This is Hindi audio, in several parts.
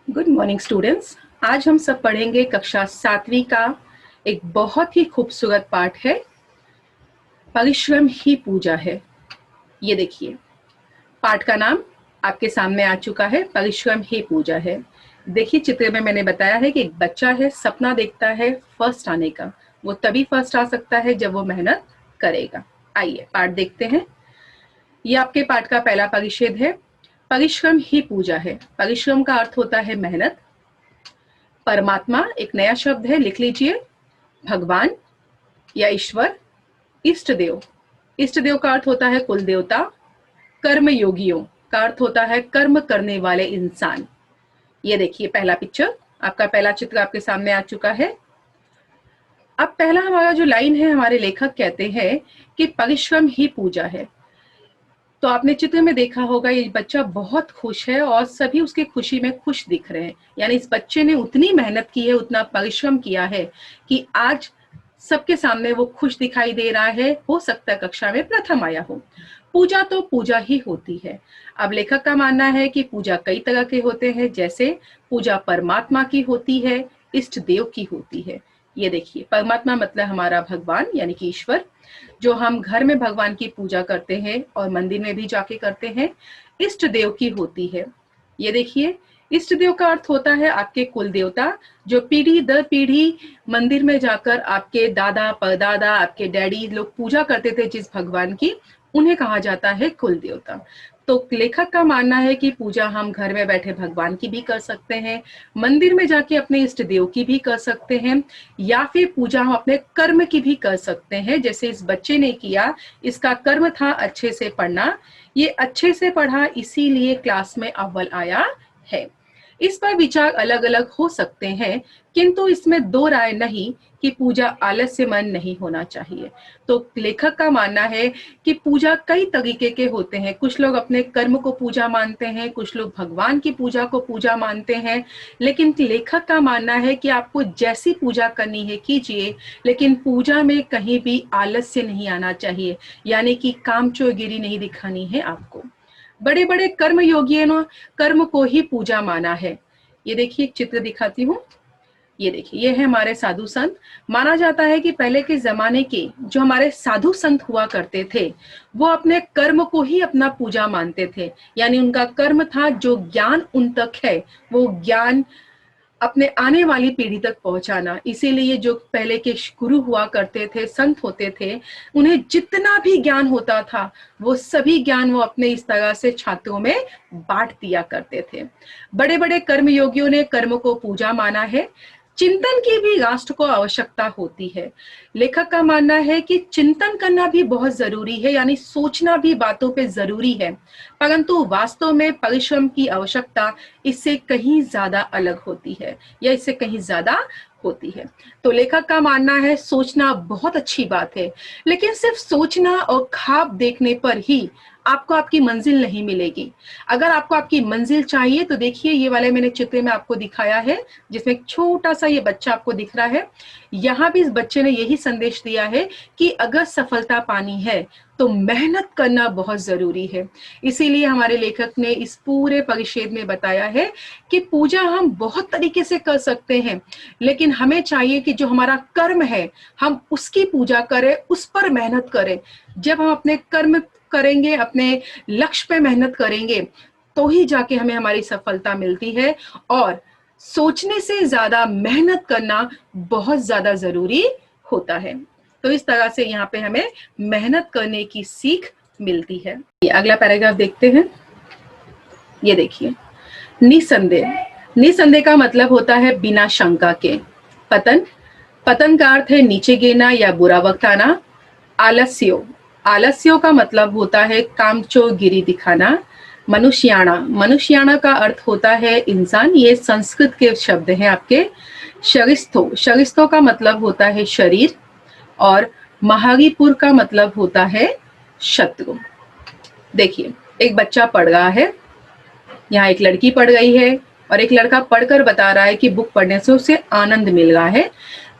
Good morning students. आज हम सब पढ़ेंगे कक्षा 7वीं का एक बहुत ही खूबसूरत पाठ है, परिश्रम ही पूजा है। ये देखिए, पाठ का नाम आपके सामने आ चुका है, परिश्रम ही पूजा है। देखिए, चित्र में मैंने बताया है कि एक बच्चा है, सपना देखता है फर्स्ट आने का। वो तभी फर्स्ट आ सकता है जब वो मेहनत करेगा। आइए पाठ देखते हैं। ये आपके पाठ का पहला परिच्छेद है, परिश्रम ही पूजा है। परिश्रम का अर्थ होता है मेहनत। परमात्मा एक नया शब्द है, लिख लीजिए, भगवान या ईश्वर। इष्ट देव, इष्ट देव का अर्थ होता है कुल देवता। कर्म योगियों का अर्थ होता है कर्म करने वाले इंसान। ये देखिए पहला पिक्चर, आपका पहला चित्र आपके सामने आ चुका है। अब पहला हमारा जो लाइन है, हमारे लेखक कहते हैं कि परिश्रम ही पूजा है। तो आपने चित्र में देखा होगा, ये बच्चा बहुत खुश है और सभी उसके खुशी में खुश दिख रहे हैं। यानी इस बच्चे ने उतनी मेहनत की है, उतना परिश्रम किया है कि आज सबके सामने वो खुश दिखाई दे रहा है। हो सकता है कक्षा में प्रथम आया हो। पूजा तो पूजा ही होती है। अब लेखक का मानना है कि पूजा कई तरह के होते हैं, जैसे पूजा परमात्मा की होती है, इष्ट देव की होती है। ये देखिए, परमात्मा मतलब हमारा भगवान यानी कि ईश्वर, जो हम घर में भगवान की पूजा करते हैं और मंदिर में भी जाके करते हैं। इष्ट देव की होती है। ये देखिए, इष्ट देव का अर्थ होता है आपके कुल देवता, जो पीढ़ी दर पीढ़ी मंदिर में जाकर आपके दादा परदादा, आपके डैडी लोग पूजा करते थे जिस भगवान की, उन्हें कहा जाता है कुल देवता। तो लेखक का मानना है कि पूजा हम घर में बैठे भगवान की भी कर सकते हैं, मंदिर में जाके अपने इष्ट देव की भी कर सकते हैं, या फिर पूजा हम अपने कर्म की भी कर सकते हैं, जैसे इस बच्चे ने किया। इसका कर्म था अच्छे से पढ़ना, ये अच्छे से पढ़ा इसीलिए क्लास में अव्वल आया है। इस पर विचार अलग अलग हो सकते हैं, किंतु इसमें दो राय नहीं कि पूजा आलस्य मन नहीं होना चाहिए। तो लेखक का मानना है कि पूजा कई तरीके के होते हैं। कुछ लोग अपने कर्म को पूजा मानते हैं, कुछ लोग भगवान की पूजा को पूजा मानते हैं। लेकिन लेखक का मानना है कि आपको जैसी पूजा करनी है कीजिए, लेकिन पूजा में कहीं भी आलस्य नहीं आना चाहिए, यानी कि कामचोरगिरी नहीं दिखानी है आपको। बड़े बड़े कर्म योगियों ने कर्म को ही पूजा माना है। ये देखिए, एक चित्र दिखाती हूँ। ये देखिए, ये है हमारे साधु संत। माना जाता है कि पहले के जमाने के जो हमारे साधु संत हुआ करते थे, वो अपने कर्म को ही अपना पूजा मानते थे। यानी उनका कर्म था, जो ज्ञान उन तक है वो ज्ञान अपने आने वाली पीढ़ी तक पहुंचाना। इसीलिए जो पहले के गुरु हुआ करते थे, संत होते थे, उन्हें जितना भी ज्ञान होता था वो सभी ज्ञान वो अपने इस तरह से छात्रों में बांट दिया करते थे। बड़े बड़े कर्मयोगियों ने कर्म को पूजा माना है। चिंतन की भी राष्ट्र को आवश्यकता होती है। लेखक का मानना है कि चिंतन करना भी बहुत जरूरी है, यानी सोचना भी बातों पे जरूरी है, परंतु वास्तव में परिश्रम की आवश्यकता इससे कहीं ज्यादा अलग होती है, या इससे कहीं ज्यादा होती है। तो लेखक का मानना है सोचना बहुत अच्छी बात है, लेकिन सिर्फ सोचना और ख्वाब देखने पर ही आपको आपकी मंजिल नहीं मिलेगी। अगर आपको आपकी मंजिल चाहिए तो देखिए, ये वाले मैंने चित्र में आपको दिखाया है, जिसमें एक छोटा सा ये बच्चा आपको दिख रहा है। यहाँ भी इस बच्चे ने यही संदेश दिया है कि अगर सफलता पानी है तो मेहनत करना बहुत जरूरी है। इसीलिए हमारे लेखक ने इस पूरे परिच्छेद में बताया है कि पूजा हम बहुत तरीके से कर सकते हैं, लेकिन हमें चाहिए कि जो हमारा कर्म है हम उसकी पूजा करें, उस पर मेहनत करें। जब हम अपने कर्म करेंगे, अपने लक्ष्य पे मेहनत करेंगे, तो ही जाके हमें हमारी सफलता मिलती है। और सोचने से ज्यादा मेहनत करना बहुत ज्यादा जरूरी होता है। तो इस तरह से यहाँ पे हमें मेहनत करने की सीख मिलती है। अगला पैराग्राफ देखते हैं। ये देखिए, निसंदेह। निसंदेह का मतलब होता है बिना शंका के। पतन, पतन का अर्थ है नीचे गिरना या बुरा वक्त आना। आलस्यो, आलस्यों का मतलब होता है कामचोरगिरी दिखाना। मनुष्याणा, मनुष्याणा का अर्थ होता है इंसान। ये संस्कृत के शब्द हैं आपके। शरिस्थो, शरिस्थो का मतलब होता है शरीर। और महारीपुर का मतलब होता है शत्रु। देखिए, एक बच्चा पढ़ रहा है, यहाँ एक लड़की पढ़ रही है और एक लड़का पढ़कर बता रहा है कि बुक पढ़ने से उसे आनंद मिल रहा है।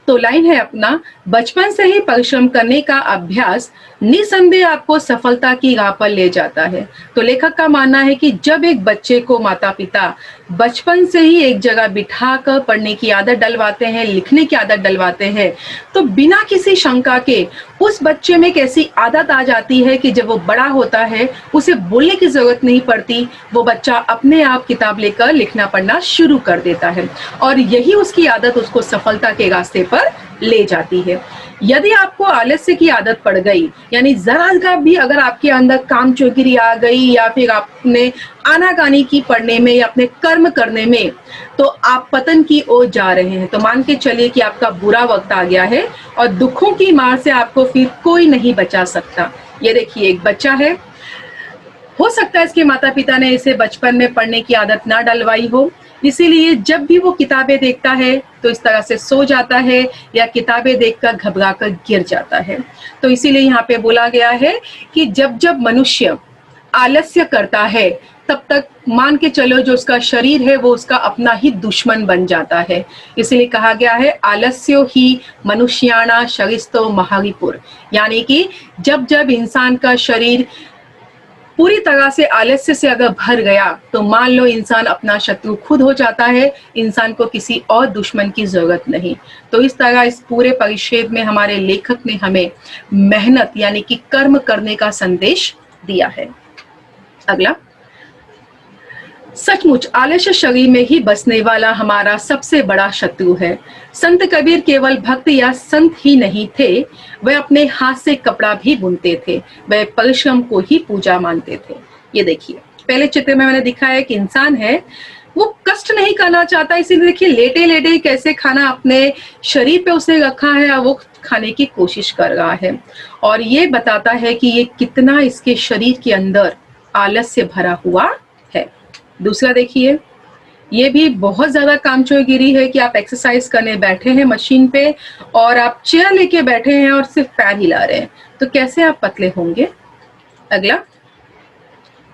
तो लाइन है अपना, बचपन से ही परिश्रम करने का अभ्यास निसंदेह आपको सफलता की राह पर ले जाता है। तो लेखक का मानना है कि जब एक बच्चे को माता-पिता बचपन से ही एक जगह बिठाकर पढ़ने की आदत डलवाते हैं, लिखने की आदत डलवाते हैं, तो बिना किसी शंका के उस बच्चे में एक ऐसी आदत आ जाती है कि जब वो बड़ा होता है, उसे बोलने की ज़रूरत नहीं पड़ती, वो बच्चा अपने आप किताब लेकर लिखना पढ़ना शुरू कर देता है और यही उसकी आदत उसको सफलता के रास्ते पर ले जाती है। यदि आपको आलस्य की आदत पड़ गई, यानी जरा का भी अगर आपके अंदर कामचोगिरी आ गई या फिर आपने आनाकानी की पढ़ने में या अपने कर्म करने में, तो आप पतन की ओर जा रहे हैं। तो मान के चलिए कि आपका बुरा वक्त आ गया है और दुखों की मार से आपको फिर कोई नहीं बचा सकता। ये देखिए एक बच्चा है, हो सकता है इसके माता पिता ने इसे बचपन में पढ़ने की आदत ना डलवाई हो, इसीलिए जब भी वो किताबें देखता है तो इस तरह से सो जाता है या किताबें देखकर घबराकर गिर जाता है। तो इसीलिए यहाँ पे बोला गया है कि जब जब मनुष्य आलस्य करता है तब तक मान के चलो जो उसका शरीर है वो उसका अपना ही दुश्मन बन जाता है। इसीलिए कहा गया है आलस्यो ही मनुष्याणा शरीस्तो महारिपुर, यानी कि जब जब इंसान का शरीर पूरी तरह से आलस्य से अगर भर गया तो मान लो इंसान अपना शत्रु खुद हो जाता है, इंसान को किसी और दुश्मन की जरूरत नहीं। तो इस तरह इस पूरे परिच्छेद में हमारे लेखक ने हमें मेहनत यानी कि कर्म करने का संदेश दिया है। अगला, सचमुच आलस्य शरीर में ही बसने वाला हमारा सबसे बड़ा शत्रु है। संत कबीर केवल भक्त या संत ही नहीं थे, वह अपने हाथ से कपड़ा भी बुनते थे, वह परिश्रम को ही पूजा मानते थे। ये देखिए पहले चित्र में मैंने दिखाया कि इंसान है वो कष्ट नहीं करना चाहता, इसीलिए देखिए लेटे लेटे कैसे खाना अपने शरीर पे उसने रखा है और वो खाने की कोशिश कर रहा है, और ये बताता है कि ये कितना इसके शरीर के अंदर आलस्य भरा हुआ है। दूसरा देखिए, ये भी बहुत ज्यादा कामचोरगिरी है कि आप एक्सरसाइज करने बैठे हैं मशीन पे और आप चेयर लेके बैठे हैं और सिर्फ पैर हिला रहे हैं, तो कैसे आप पतले होंगे। अगला,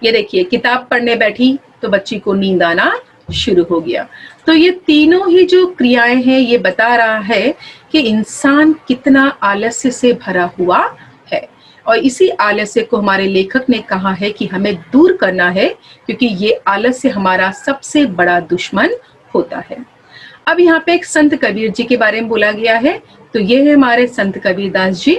ये देखिए किताब पढ़ने बैठी तो बच्ची को नींद आना शुरू हो गया। तो ये तीनों ही जो क्रियाएं हैं ये बता रहा है कि इंसान कितना आलस्य से भरा हुआ है, और इसी आलस्य को हमारे लेखक ने कहा है कि हमें दूर करना है, क्योंकि ये आलस्य हमारा सबसे बड़ा दुश्मन होता है। अब यहाँ पे एक संत कबीर जी के बारे में बोला गया है, तो ये है हमारे संत कबीरदास जी।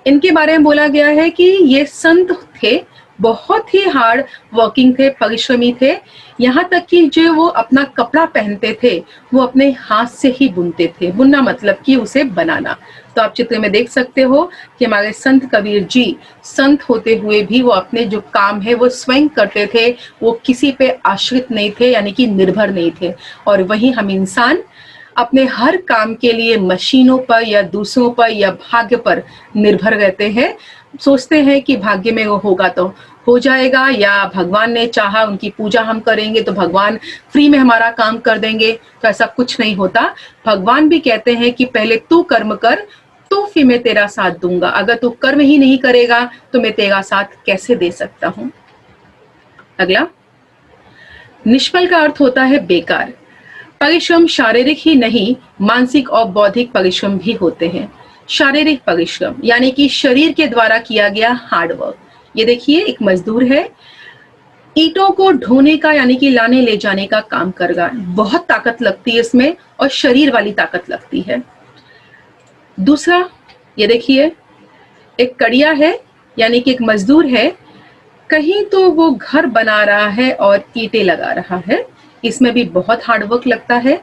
इनके बारे में बोला गया है कि ये संत थे, बहुत ही हार्ड वर्किंग थे, परिश्रमी थे, यहाँ तक कि जो वो अपना कपड़ा पहनते थे वो अपने हाथ से ही बुनते थे। बुनना मतलब कि उसे बनाना। तो आप चित्र में देख सकते हो कि हमारे संत कबीर जी संत होते हुए भी वो अपने जो काम है वो स्वयं करते थे, वो किसी पे आश्रित नहीं थे, यानी कि निर्भर नहीं थे। और वहीं हम इंसान अपने हर काम के लिए मशीनों पर या दूसरों पर या भाग्य पर निर्भर रहते हैं, सोचते हैं कि भाग्य में वो होगा तो हो जाएगा, या भगवान ने चाहा उनकी पूजा हम करेंगे तो भगवान फ्री में हमारा काम कर देंगे। तो ऐसा कुछ नहीं होता। भगवान भी कहते हैं कि पहले तू कर्म कर तो फिर मैं तेरा साथ दूंगा, अगर तू कर्म ही नहीं करेगा तो मैं तेरा साथ कैसे दे सकता हूं। अगला, निष्फल का अर्थ होता है बेकार। परिश्रम शारीरिक ही नहीं, मानसिक और बौद्धिक परिश्रम भी होते हैं। शारीरिक परिश्रम यानी कि शरीर के द्वारा किया गया हार्ड वर्क। ये देखिए एक मजदूर है, ईंटों को ढोने का यानी कि लाने ले जाने का काम कर रहा है, बहुत ताकत लगती है इसमें और शरीर वाली ताकत लगती है। दूसरा, ये देखिए एक कड़िया है, यानी कि एक मजदूर है, कहीं तो वो घर बना रहा है और ईंटें लगा रहा है, इसमें भी बहुत हार्ड वर्क लगता है।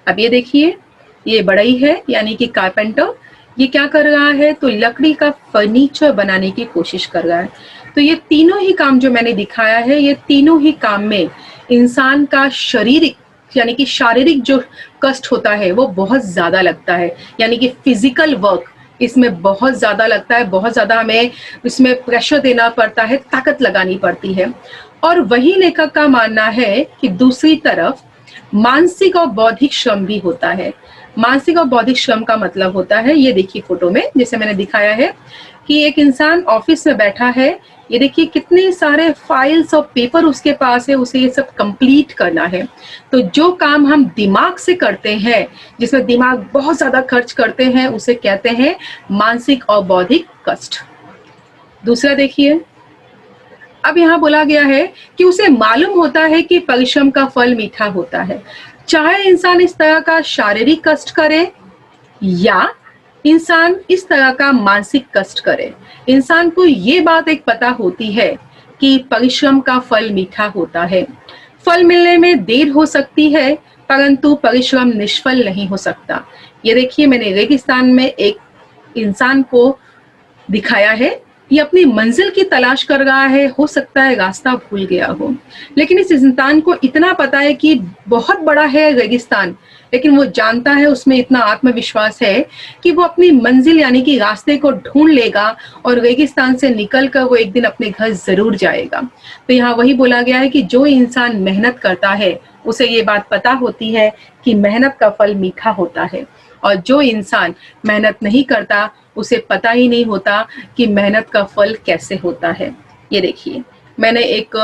अब ये देखिए ये बढ़ई है, यानी कि कारपेंटर, ये क्या कर रहा है तो लकड़ी का फर्नीचर बनाने की कोशिश कर रहा है। तो ये तीनों ही काम जो मैंने दिखाया है, ये तीनों ही काम में इंसान का शारीरिक यानी कि शारीरिक जो कष्ट होता है वो बहुत ज्यादा लगता है, यानी कि फिजिकल वर्क इसमें बहुत ज्यादा लगता है, बहुत ज्यादा हमें इसमें प्रेशर देना पड़ता है, ताकत लगानी पड़ती है। और वही लेखक का मानना है कि दूसरी तरफ मानसिक और बौद्धिक श्रम भी होता है। मानसिक और बौद्धिक श्रम का मतलब होता है, ये देखिए फोटो में जैसे मैंने दिखाया है कि एक इंसान ऑफिस में बैठा है, ये देखिए कितने सारे फाइल्स और पेपर उसके पास है, उसे ये सब कंप्लीट करना है। तो जो काम हम दिमाग से करते हैं, जिसमें दिमाग बहुत ज्यादा खर्च करते हैं, उसे कहते हैं मानसिक और बौद्धिक कष्ट। दूसरा देखिए, अब यहाँ बोला गया है कि उसे मालूम होता है कि परिश्रम का फल मीठा होता है। चाहे इंसान इस तरह का शारीरिक कष्ट करे या इंसान इस तरह का मानसिक कष्ट करे, इंसान को ये बात एक पता होती है कि परिश्रम का फल मीठा होता है। फल मिलने में देर हो सकती है, परंतु परिश्रम निष्फल नहीं हो सकता। ये देखिए, मैंने रेगिस्तान में एक इंसान को दिखाया है। ये अपनी मंजिल की तलाश कर रहा है, हो सकता है रास्ता भूल गया हो, लेकिन इस इंसान को इतना पता है कि बहुत बड़ा है रेगिस्तान, लेकिन वो जानता है, उसमें इतना आत्मविश्वास है कि वो अपनी मंजिल यानी कि रास्ते को ढूंढ लेगा और रेगिस्तान से निकलकर वो एक दिन अपने घर जरूर जाएगा। तो यहाँ वही बोला गया है कि जो इंसान मेहनत करता है उसे ये बात पता होती है कि मेहनत का फल मीठा होता है, और जो इंसान मेहनत नहीं करता उसे पता ही नहीं होता कि मेहनत का फल कैसे होता है। ये देखिए, मैंने एक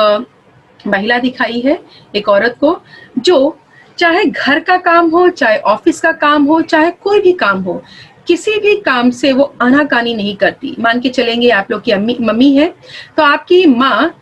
महिला दिखाई है, एक औरत को, जो चाहे घर का काम हो, चाहे ऑफिस का काम हो, चाहे कोई भी काम हो, किसी भी काम से वो आनाकानी नहीं करती। मान के चलेंगे आप लोग की मम्मी है, तो आपकी माँ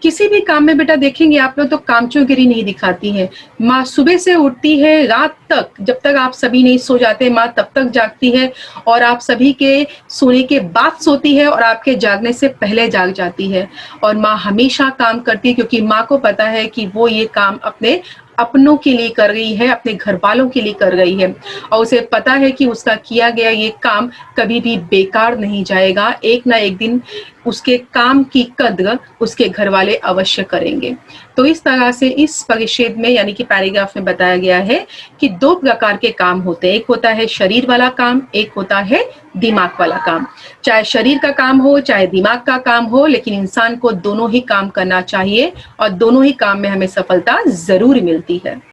किसी भी काम में बेटा देखेंगे आप लोग तो कामचोगिरी नहीं दिखाती है। माँ सुबह से उठती है, रात तक, जब तक आप सभी नहीं सो जाते माँ तब तक जागती है, और आप सभी के सोने के बाद सोती है और आपके जागने से पहले जाग जाती है। और माँ हमेशा काम करती है, क्योंकि माँ को पता है कि वो ये काम अपने अपनों के लिए कर रही है, अपने घर वालों के लिए कर रही है, और उसे पता है कि उसका किया गया ये काम कभी भी बेकार नहीं जाएगा। एक ना एक दिन उसके काम की कद्र उसके घर वाले अवश्य करेंगे। तो इस तरह से इस परिच्छेद में यानी कि पैराग्राफ में बताया गया है कि दो प्रकार के काम होते हैं। एक होता है शरीर वाला काम, एक होता है दिमाग वाला काम। चाहे शरीर का काम हो, चाहे दिमाग का काम हो, लेकिन इंसान को दोनों ही काम करना चाहिए और दोनों ही काम में हमें सफलता जरूर मिलती है।